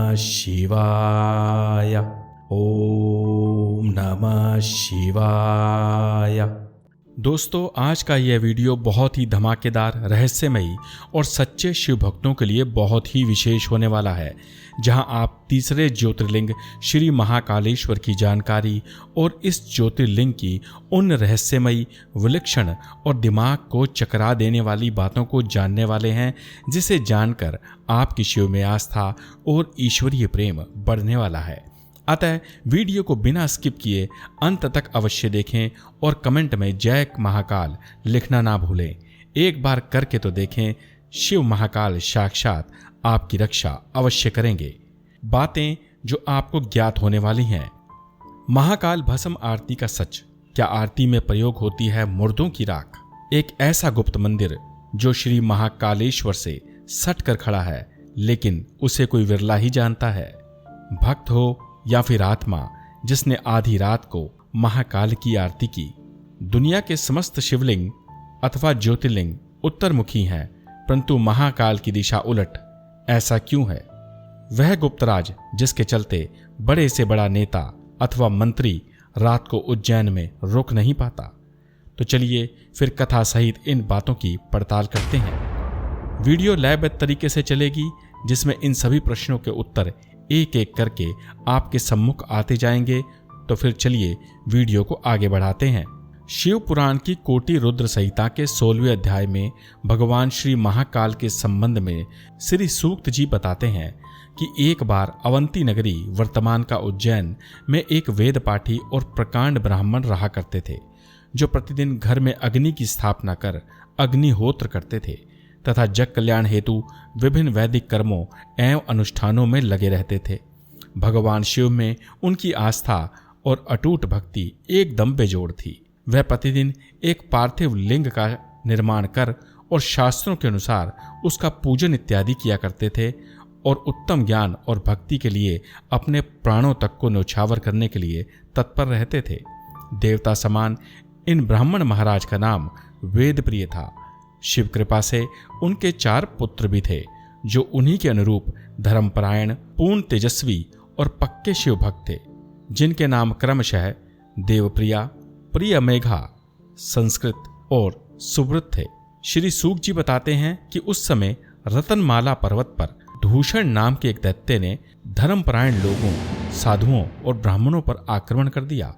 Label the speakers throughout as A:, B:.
A: नमः शिवाय। ओम नमः शिवाय। दोस्तों, आज का यह वीडियो बहुत ही धमाकेदार, रहस्यमयी और सच्चे शिव भक्तों के लिए बहुत ही विशेष होने वाला है, जहां आप तीसरे ज्योतिर्लिंग श्री महाकालेश्वर की जानकारी और इस ज्योतिर्लिंग की उन रहस्यमयी, विलक्षण और दिमाग को चकरा देने वाली बातों को जानने वाले हैं, जिसे जानकर आपकी शिव में आस्था और ईश्वरीय प्रेम बढ़ने वाला है। अतः वीडियो को बिना स्किप किए अंत तक अवश्य देखें और कमेंट में जय महाकाल लिखना ना भूलें। एक बार करके तो देखें, शिव महाकाल साक्षात आपकी रक्षा अवश्य करेंगे। बातें जो आपको ज्ञात होने वाली हैं। महाकाल भस्म आरती का सच। क्या आरती में प्रयोग होती है मुर्दों की राख? एक ऐसा गुप्त मंदिर जो श्री महाकालेश्वर से सट कर खड़ा है, लेकिन उसे कोई विरला ही जानता है। भक्त हो या फिर आत्मा जिसने आधी रात को महाकाल की आरती की। दुनिया के समस्त शिवलिंग अथवा ज्योतिर्लिंग उत्तरमुखी हैं, परंतु महाकाल की दिशा उलट। ऐसा क्यों है? वह गुप्तराज जिसके चलते बड़े से बड़ा नेता अथवा मंत्री रात को उज्जैन में रुक नहीं पाता। तो चलिए फिर कथा सहित इन बातों की पड़ताल करते हैं। वीडियो लयबद्ध तरीके से चलेगी, जिसमें इन सभी प्रश्नों के उत्तर एक एक करके आपके सम्मुख आते जाएंगे। तो फिर चलिए वीडियो को आगे बढ़ाते हैं। शिव पुराण की कोटि रुद्र संहिता के 16वें अध्याय में भगवान श्री महाकाल के संबंध में श्री सूक्त जी बताते हैं कि एक बार अवंती नगरी वर्तमान का उज्जैन में एक वेद पाठी और प्रकांड ब्राह्मण रहा करते थे, जो प्रतिदिन घर में अग्नि की स्थापना कर अग्निहोत्र करते थे तथा जग कल्याण हेतु विभिन्न वैदिक कर्मों एवं अनुष्ठानों में लगे रहते थे। भगवान शिव में उनकी आस्था और अटूट भक्ति एकदम बेजोड़ थी। वह प्रतिदिन एक पार्थिव लिंग का निर्माण कर और शास्त्रों के अनुसार उसका पूजन इत्यादि किया करते थे और उत्तम ज्ञान और भक्ति के लिए अपने प्राणों तक को न्यौछावर करने के लिए तत्पर रहते थे। देवता समान इन ब्राह्मण महाराज का नाम वेदप्रिय था। शिव कृपा से उनके 4 पुत्र भी थे, जो उन्हीं के अनुरूप धर्मपरायण, पूर्ण तेजस्वी और पक्के शिव भक्त थे, जिनके नाम क्रमशः देवप्रिया, प्रिय मेघा, संस्कृत और सुब्रत थे। श्री सूक्त जी बताते हैं कि उस समय रतनमाला पर्वत पर दूषण नाम के एक दैत्य ने धर्मपरायण लोगों, साधुओं और ब्राह्मणों पर आक्रमण कर दिया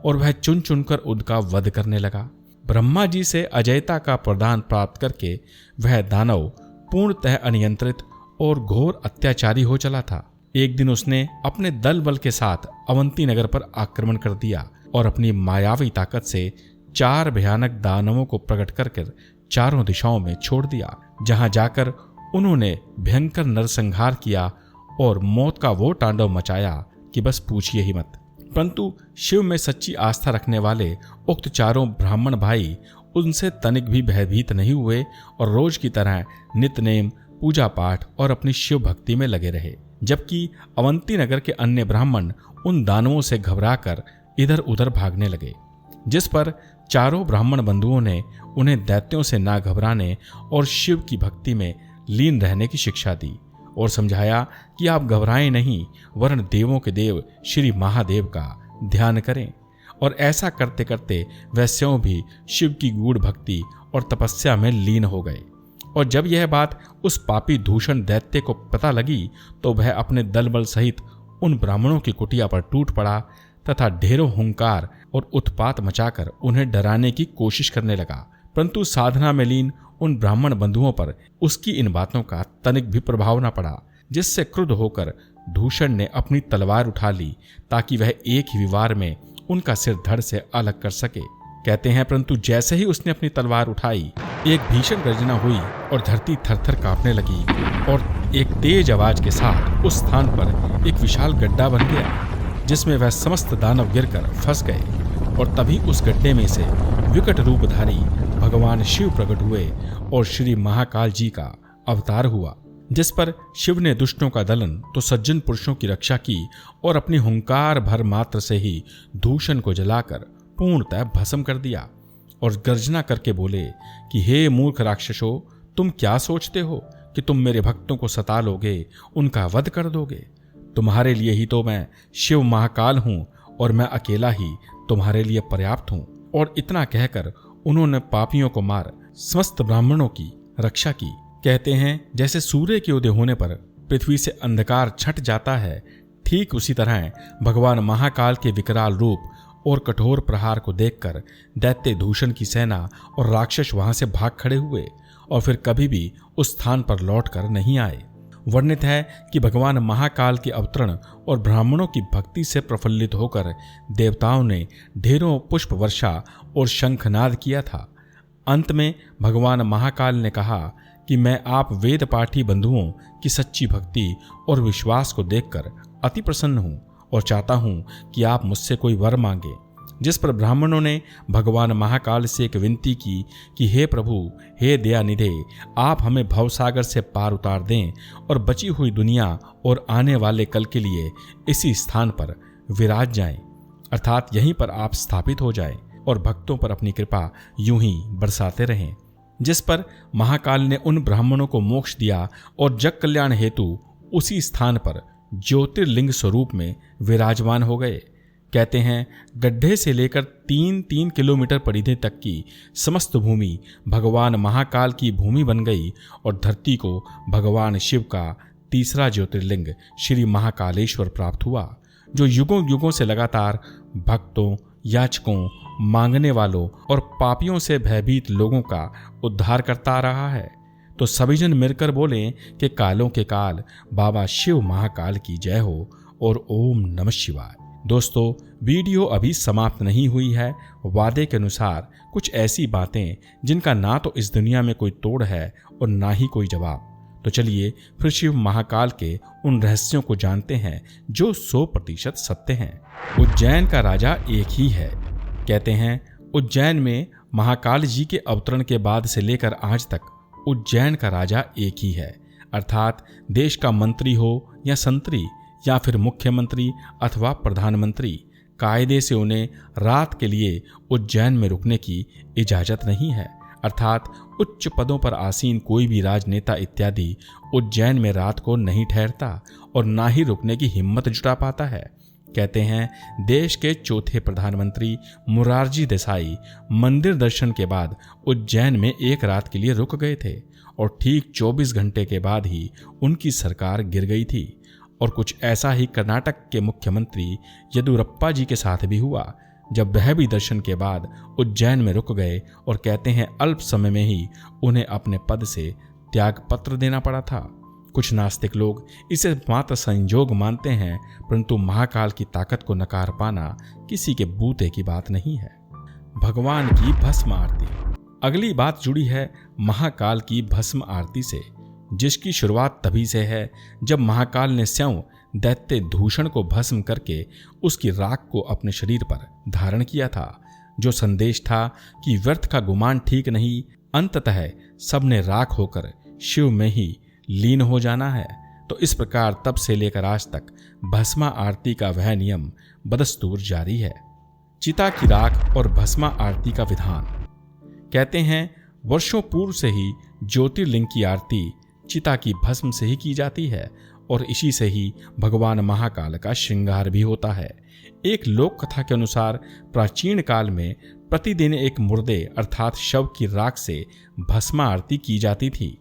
A: और वह चुन चुनकर उनका वध करने लगा। ब्रह्मा जी से अजयता का प्रदान प्राप्त करके वह दानव पूर्णतः अनियंत्रित और घोर अत्याचारी हो चला था। एक दिन उसने अपने दल बल के साथ अवंती नगर पर आक्रमण कर दिया और अपनी मायावी ताकत से 4 भयानक दानवों को प्रकट कर चारों दिशाओं में छोड़ दिया, जहां जाकर उन्होंने भयंकर नरसंहार किया और मौत का वो तांडव मचाया कि बस पूछिए ही मत। परंतु शिव में सच्ची आस्था रखने वाले उक्त 4 ब्राह्मण भाई उनसे तनिक भी भयभीत नहीं हुए और रोज की तरह नित्य नेम, पूजा पाठ और अपनी शिव भक्ति में लगे रहे, जबकि अवंती नगर के अन्य ब्राह्मण उन दानवों से घबराकर इधर उधर भागने लगे। जिस पर 4 ब्राह्मण बंधुओं ने उन्हें दैत्यों से ना घबराने और शिव की भक्ति में लीन रहने की शिक्षा दी और समझाया कि आप घबराएं नहीं, वरन देवों के देव श्री महादेव का ध्यान करें। और ऐसा करते करते वह स्वयं भी शिव की गूढ़ भक्ति और तपस्या में लीन हो गए। और जब यह बात उस पापी दूषण दैत्य को पता लगी, तो वह अपने दल बल सहित उन ब्राह्मणों की कुटिया पर टूट पड़ा तथा ढेरों हुंकार और उत्पात मचाकर उन्हें डराने की कोशिश करने लगा। परंतु साधना में लीन उन ब्राह्मण बंधुओं पर उसकी इन बातों का तनिक भी प्रभाव न पड़ा, जिससे क्रुद्ध होकर दूषण ने अपनी तलवार उठा ली ताकि वह एक ही वार में उनका सिर धड़ से अलग कर सके। कहते हैं परंतु जैसे ही उसने अपनी तलवार उठाई, एक भीषण गर्जना हुई और धरती थरथर कांपने लगी और एक तेज आवाज के साथ उस स्थान पर एक विशाल गड्ढा बन गया, जिसमें वह समस्त दानव गिरकर फंस गए। और तभी उस गड्ढे में से विकट रूपधारी भगवान शिव प्रकट हुए और श्री महाकाल जी का अवतार हुआ, जिस पर शिव ने दुष्टों का दलन तो सज्जन पुरुषों की रक्षा की और अपनी हुंकार भर मात्र से ही दूषण को जलाकर पूर्णतः भस्म कर दिया और गर्जना करके बोले कि हे मूर्ख राक्षसों, तुम क्या सोचते हो कि तुम मेरे भक्तों को सता लोगे, उनका वध कर दोगे? तुम्हारे लिए ही तो मैं शिव महाकाल हूँ और मैं अकेला ही तुम्हारे लिए पर्याप्त हूँ। और इतना कहकर उन्होंने पापियों को मार समस्त ब्राह्मणों की रक्षा की। कहते हैं जैसे सूर्य के उदय होने पर पृथ्वी से अंधकार छट जाता है, ठीक उसी तरह भगवान महाकाल के विकराल रूप और कठोर प्रहार को देखकर दैत्य दूषण की सेना और राक्षस वहां से भाग खड़े हुए और फिर कभी भी उस स्थान पर लौटकर नहीं आए। वर्णित है कि भगवान महाकाल के अवतरण और ब्राह्मणों की भक्ति से प्रफुल्लित होकर देवताओं ने ढेरों पुष्प वर्षा और शंखनाद किया था। अंत में भगवान महाकाल ने कहा कि मैं आप वेद पाठी बंधुओं की सच्ची भक्ति और विश्वास को देखकर अति प्रसन्न हूँ और चाहता हूँ कि आप मुझसे कोई वर मांगे। जिस पर ब्राह्मणों ने भगवान महाकाल से एक विनती की कि हे प्रभु, हे दयानिधे, आप हमें भवसागर से पार उतार दें और बची हुई दुनिया और आने वाले कल के लिए इसी स्थान पर विराज जाएं, अर्थात यहीं पर आप स्थापित हो जाएं और भक्तों पर अपनी कृपा यूं ही बरसाते रहें। जिस पर महाकाल ने उन ब्राह्मणों को मोक्ष दिया और जग कल्याण हेतु उसी स्थान पर ज्योतिर्लिंग स्वरूप में विराजमान हो गए। कहते हैं गड्ढे से लेकर 3-3 किलोमीटर परिधि तक की समस्त भूमि भगवान महाकाल की भूमि बन गई और धरती को भगवान शिव का तीसरा ज्योतिर्लिंग श्री महाकालेश्वर प्राप्त हुआ, जो युगों युगों से लगातार भक्तों, याचकों, मांगने वालों और पापियों से भयभीत लोगों का उद्धार करता आ रहा है। तो सभी जन मिलकर बोलें कि कालों के काल बाबा शिव महाकाल की जय हो और ओम नमः शिवाय। दोस्तों, वीडियो अभी समाप्त नहीं हुई है। वादे के अनुसार कुछ ऐसी बातें जिनका ना तो इस दुनिया में कोई तोड़ है और ना ही कोई जवाब। तो चलिए फिर शिव महाकाल के उन रहस्यों को जानते हैं जो 100% सत्य हैं। उज्जैन का राजा एक ही है। कहते हैं उज्जैन में महाकाल जी के अवतरण के बाद से लेकर आज तक उज्जैन का राजा एक ही है, अर्थात देश का मंत्री हो या संतरी या फिर मुख्यमंत्री अथवा प्रधानमंत्री, कायदे से उन्हें रात के लिए उज्जैन में रुकने की इजाजत नहीं है। अर्थात उच्च पदों पर आसीन कोई भी राजनेता इत्यादि उज्जैन में रात को नहीं ठहरता और ना ही रुकने की हिम्मत जुटा पाता है। कहते हैं देश के चौथे प्रधानमंत्री मोरारजी देसाई मंदिर दर्शन के बाद उज्जैन में एक रात के लिए रुक गए थे और ठीक 24 घंटे के बाद ही उनकी सरकार गिर गई थी। और कुछ ऐसा ही कर्नाटक के मुख्यमंत्री येदियुरप्पा जी के साथ भी हुआ, जब वह भी दर्शन के बाद उज्जैन में रुक गए और कहते हैं अल्प समय में ही उन्हें अपने पद से त्याग पत्र देना पड़ा था। कुछ नास्तिक लोग इसे मात्र संयोग मानते हैं, परंतु महाकाल की ताकत को नकार पाना किसी के बूते की बात नहीं है। भगवान की भस्म आरती। अगली बात जुड़ी है महाकाल की भस्म आरती से, जिसकी शुरुआत तभी से है जब महाकाल ने स्वयं दैत्य दूषण को भस्म करके उसकी राख को अपने शरीर पर धारण किया था, जो संदेश था कि व्यर्थ का गुमान ठीक नहीं, अंततः सबने राख होकर शिव में ही लीन हो जाना है। तो इस प्रकार तब से लेकर आज तक भस्मा आरती का वह नियम बदस्तूर जारी है। चिता की राख और भस्मा आरती का विधान। कहते हैं वर्षों पूर्व से ही ज्योतिर्लिंग की आरती चिता की भस्म से ही की जाती है और इसी से ही भगवान महाकाल का श्रृंगार भी होता है। एक लोक कथा के अनुसार प्राचीन काल में प्रतिदिन एक मुर्दे अर्थात शव की राख से भस्मा आरती की जाती थी,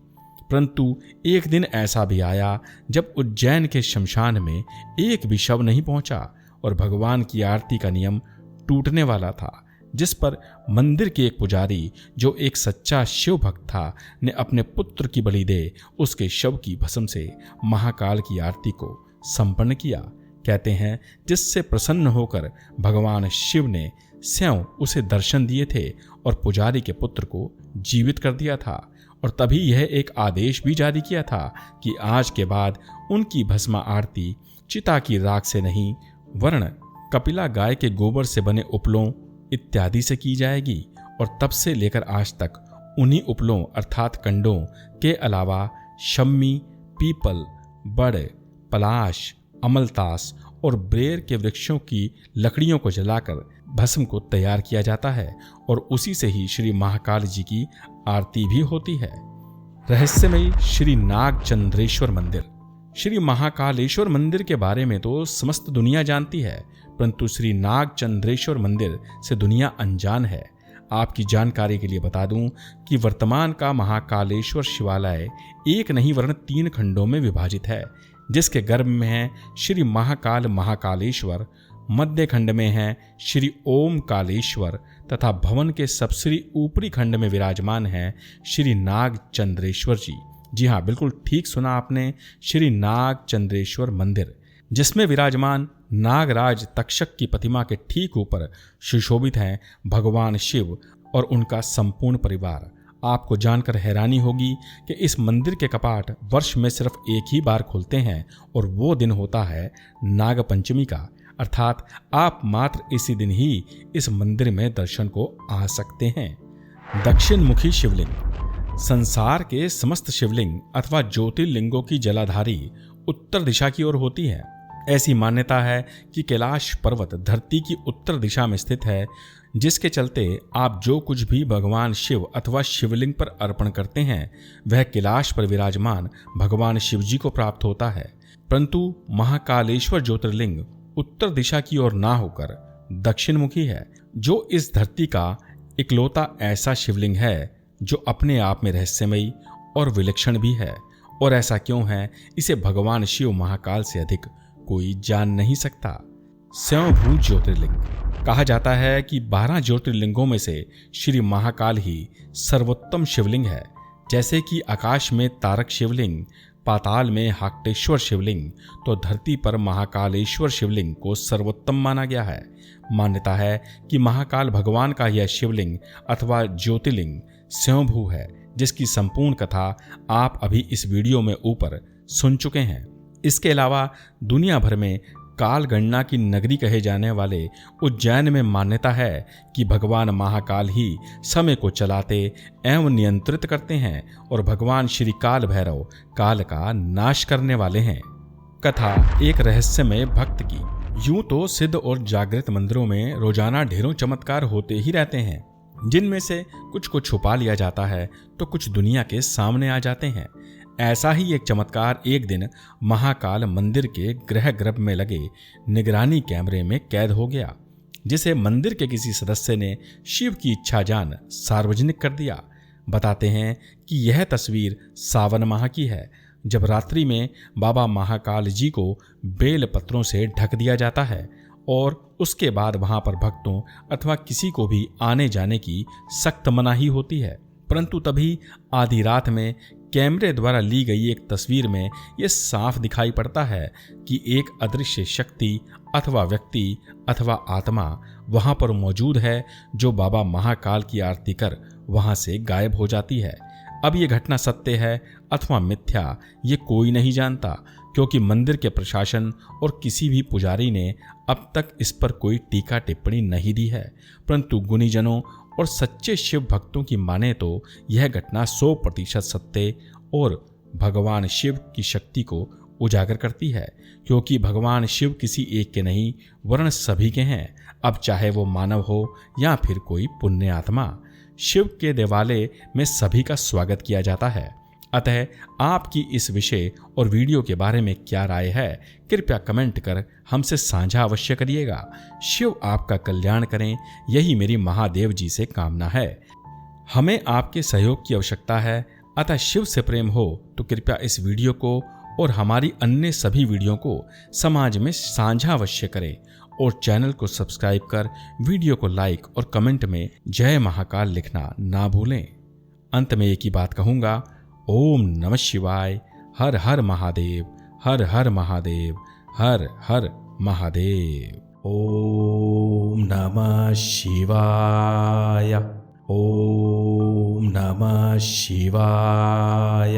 A: परंतु एक दिन ऐसा भी आया जब उज्जैन के शमशान में एक भी शव नहीं पहुंचा और भगवान की आरती का नियम टूटने वाला था, जिस पर मंदिर के एक पुजारी जो एक सच्चा शिव भक्त था ने अपने पुत्र की बलि दे उसके शव की भस्म से महाकाल की आरती को संपन्न किया। कहते हैं जिससे प्रसन्न होकर भगवान शिव ने स्वयं उसे दर्शन दिए थे और पुजारी के पुत्र को जीवित कर दिया था और तभी यह एक आदेश भी जारी किया था कि आज के बाद उनकी भस्मा आरती चिता की राख से नहीं वरन कपिला गाय के गोबर से बने उपलों इत्यादि से की जाएगी। और तब से लेकर आज तक उन्हीं उपलों अर्थात कंडों के अलावा शम्मी, पीपल, बड़, पलाश, अमलतास और बेर के वृक्षों की लकड़ियों को जलाकर भस्म को तैयार किया जाता है और उसी से ही श्री महाकाल जी की आरती भी होती है। रहस्यमयी श्री नागचंद्रेश्वर मंदिर। श्री महाकालेश्वर मंदिर के बारे में तो समस्त दुनिया जानती है, परंतु श्री नागचंद्रेश्वर मंदिर से दुनिया अनजान है। आपकी जानकारी के लिए बता दूं कि वर्तमान का महाकालेश्वर शिवालय एक नहीं वरन 3 खंडों में विभाजित है, जिसके गर्भ में है श्री महाकाल महाकालेश्वर, मध्य खंड में है श्री ओमकालेश्वर तथा भवन के सबसे ऊपरी खंड में विराजमान है श्री नागचंद्रेश्वर जी। जी हाँ, बिल्कुल ठीक सुना आपने, श्री नागचंद्रेश्वर मंदिर, जिसमें विराजमान नागराज तक्षक की प्रतिमा के ठीक ऊपर सुशोभित हैं भगवान शिव और उनका संपूर्ण परिवार। आपको जानकर हैरानी होगी कि इस मंदिर के कपाट वर्ष में सिर्फ एक ही बार खुलते हैं और वो दिन होता है नागपंचमी का, अर्थात आप मात्र इसी दिन ही इस मंदिर में दर्शन को आ सकते हैं। दक्षिण मुखी शिवलिंग। संसार के समस्त शिवलिंग अथवा ज्योतिर्लिंगों की जलाधारी उत्तर दिशा की ओर होती है। ऐसी मान्यता है कि कैलाश पर्वत धरती की उत्तर दिशा में स्थित है, जिसके चलते आप जो कुछ भी भगवान शिव अथवा शिवलिंग पर अर्पण करते हैं वह कैलाश पर विराजमान भगवान शिव जी को प्राप्त होता है। परंतु महाकालेश्वर ज्योतिर्लिंग उत्तर दिशा की ओर ना होकर दक्षिण मुखी है, जो इस धरती का इकलौता ऐसा शिवलिंग है जो अपने आप में रहस्यमयी और विलक्षण भी है। और ऐसा क्यों है, इसे भगवान शिव महाकाल से अधिक कोई जान नहीं सकता। स्वयंभू ज्योतिर्लिंग। कहा जाता है कि 12 ज्योतिर्लिंगों में से श्री महाकाल ही सर्वोत्तम शिवलिंग है। जैसे कि आकाश में तारक शिवलिंग, पाताल में हाक्टेश्वर शिवलिंग, तो धरती पर महाकालेश्वर शिवलिंग को सर्वोत्तम माना गया है। मान्यता है कि महाकाल भगवान का यह शिवलिंग अथवा ज्योतिर्लिंग स्वयंभू है, जिसकी संपूर्ण कथा आप अभी इस वीडियो में ऊपर सुन चुके हैं। इसके अलावा दुनिया भर में काल गणना की नगरी कहे जाने वाले उज्जैन में मान्यता है कि भगवान महाकाल ही समय को चलाते एवं नियंत्रित करते हैं और भगवान श्री काल भैरव काल का नाश करने वाले हैं। कथा एक रहस्यमय भक्त की। यूं तो सिद्ध और जागृत मंदिरों में रोजाना ढेरों चमत्कार होते ही रहते हैं, जिनमें से कुछ को छुपा लिया जाता है तो कुछ दुनिया के सामने आ जाते हैं। ऐसा ही एक चमत्कार एक दिन महाकाल मंदिर के गृह में लगे निगरानी कैमरे में कैद हो गया, जिसे मंदिर के किसी सदस्य ने शिव की इच्छा जान सार्वजनिक कर दिया। बताते हैं कि यह तस्वीर सावन माह की है, जब रात्रि में बाबा महाकाल जी को बेल पत्रों से ढक दिया जाता है और उसके बाद वहां पर भक्तों अथवा किसी को भी आने जाने की सख्त मनाही होती है। परंतु तभी आधी रात में कैमरे द्वारा ली गई एक तस्वीर में यह साफ दिखाई पड़ता है कि एक अदृश्य शक्ति अथवा व्यक्ति अथवा आत्मा वहां पर मौजूद है, जो बाबा महाकाल की आरती कर वहां से गायब हो जाती है। अब ये घटना सत्य है अथवा मिथ्या ये कोई नहीं जानता, क्योंकि मंदिर के प्रशासन और किसी भी पुजारी ने अब तक इस पर कोई टीका टिप्पणी नहीं दी है। परंतु गुणीजनों और सच्चे शिव भक्तों की माने तो यह घटना 100% सत्य और भगवान शिव की शक्ति को उजागर करती है, क्योंकि भगवान शिव किसी एक के नहीं वरन सभी के हैं। अब चाहे वो मानव हो या फिर कोई पुण्य आत्मा, शिव के देवालय में सभी का स्वागत किया जाता है। अतः आपकी इस विषय और वीडियो के बारे में क्या राय है, कृपया कमेंट कर हमसे साझा अवश्य करिएगा। शिव आपका कल्याण करें, यही मेरी महादेव जी से कामना है। हमें आपके सहयोग की आवश्यकता है, अतः शिव से प्रेम हो तो कृपया इस वीडियो को और हमारी अन्य सभी वीडियो को समाज में साझा अवश्य करें और चैनल को सब्सक्राइब कर वीडियो को लाइक और कमेंट में जय महाकाल लिखना ना भूलें। अंत में एक ही बात कहूँगा, ओम नमः शिवाय, हर हर महादेव, हर हर महादेव, हर हर महादेव। ओम नमः शिवाय, ओम नमः शिवाय।